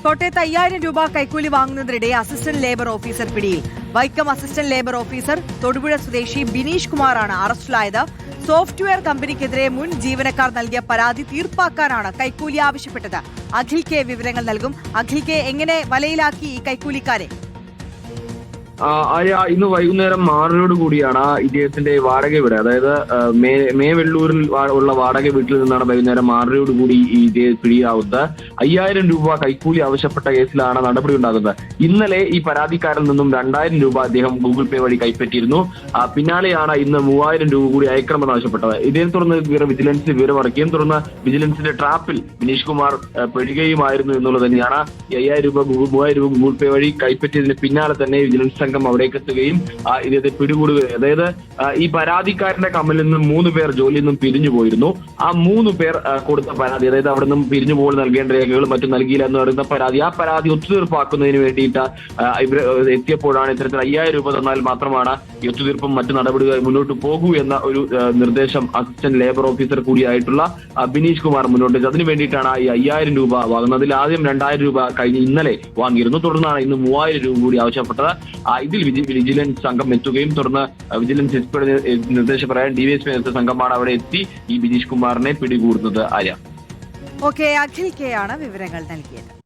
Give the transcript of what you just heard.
കോട്ടയത്ത് 5000 രൂപ കൈക്കൂലി വാങ്ങുന്നതിനിടെ അസിസ്റ്റന്റ് ലേബർ ഓഫീസർ പിടിയിൽ. Vaikom assistant labour officer Thodupuzha സ്വദേശി ബിനീഷ് കുമാറാണ് അറസ്റ്റിലായത്. സോഫ്റ്റ്വെയർ കമ്പനിക്കെതിരെ മുൻ ജീവനക്കാർ നൽകിയ പരാതി തീർപ്പാക്കാനാണ് കൈക്കൂലി ആവശ്യപ്പെട്ടത്. അഖിൽ കെ വിവരങ്ങൾ നൽകും. അഖിൽ കെ, എങ്ങനെ വലയിലാക്കി ഈ കൈക്കൂലിക്കാരെ? ഇന്ന് വൈകുന്നേരം 6 കൂടിയാണ് ഇദ്ദേഹത്തിന്റെ വാടക വീട്, അതായത് മേവെള്ളൂരിൽ ഉള്ള വാടക വീട്ടിൽ നിന്നാണ് വൈകുന്നേരം 6 കൂടി ഇദ്ദേഹം പിടിയാവുന്നത്. 5000 രൂപ കൈക്കൂലി ആവശ്യപ്പെട്ട കേസിലാണ് നടപടി ഉണ്ടാകുന്നത്. ഇന്നലെ ഈ പരാതിക്കാരിൽ നിന്നും 2000 രൂപ അദ്ദേഹം ഗൂഗിൾ പേ വഴി കൈപ്പറ്റിയിരുന്നു. പിന്നാലെയാണ് ഇന്ന് 3000 രൂപ കൂടി അയക്കണമെന്ന് ആവശ്യപ്പെട്ടത്. ഇതിനെ തുടർന്ന് വിജിലൻസ് വിവരമറിയുകയും തുടർന്ന് വിജിലൻസിന്റെ ട്രാപ്പിൽ ബിനീഷ് കുമാർ പെടുകയുമായിരുന്നു എന്നുള്ളത് തന്നെയാണ്. 5000 രൂപ 3000 രൂപ ഗൂഗിൾ പേ വഴി കൈപ്പറ്റിയതിന് പിന്നാലെ തന്നെ വിജിലൻസ് സംഘം അവിടേക്ക് എത്തുകയും ഇദ്ദേഹത്തെ പിടികൂടുകയും. അതായത് ഈ പരാതിക്കാരന്റെ കമ്പനിയിൽ നിന്നും 3 പേർ ജോലിയിൽ നിന്നും പിരിഞ്ഞു പോയിരുന്നു. ആ 3 പേർ കൊടുത്ത പരാതി, അതായത് അവിടെ നിന്നും പിരിഞ്ഞു പോകാൻ നൽകേണ്ട രേഖകളും മറ്റും നൽകിയില്ല എന്ന് പറയുന്ന പരാതി, ആ പരാതി ഒത്തുതീർപ്പാക്കുന്നതിന് വേണ്ടിയിട്ട് ഇവർ എത്തിയപ്പോഴാണ് ഇത്തരത്തിൽ 5000 രൂപ തന്നാൽ മാത്രമാണ് ഈ ഒത്തുതീർപ്പും മറ്റു നടപടികൾ മുന്നോട്ട് പോകൂ എന്ന ഒരു നിർദ്ദേശം അസിസ്റ്റന്റ് ലേബർ ഓഫീസർ കൂടിയായിട്ടുള്ള ബിനീഷ് കുമാർ മുന്നോട്ട് വെച്ചത്. അതിനു വേണ്ടിയിട്ടാണ് ഈ 5000 രൂപ വാങ്ങുന്നത്. അതിൽ ആദ്യം 2000 രൂപ കഴിഞ്ഞ് ഇന്നലെ വാങ്ങിയിരുന്നു. തുടർന്നാണ് ഇന്ന് 3000 രൂപ കൂടി ആവശ്യപ്പെട്ടത്. ഇതിൽ വിജിലൻസ് സംഘം എത്തുകയും തുടർന്ന് വിജിലൻസ് എസ്പിയുടെ നിർദ്ദേശപ്രകാരം ഡിവൈഎസ്പി നേതൃത്വ സംഘമാണ് അവിടെ എത്തി ഈ ബിനീഷ് കുമാറിനെ പിടികൂടുന്നത്. ഓക്കെ, അഖിൽ കെ ആണ് വിവരങ്ങൾ നൽകിയത്.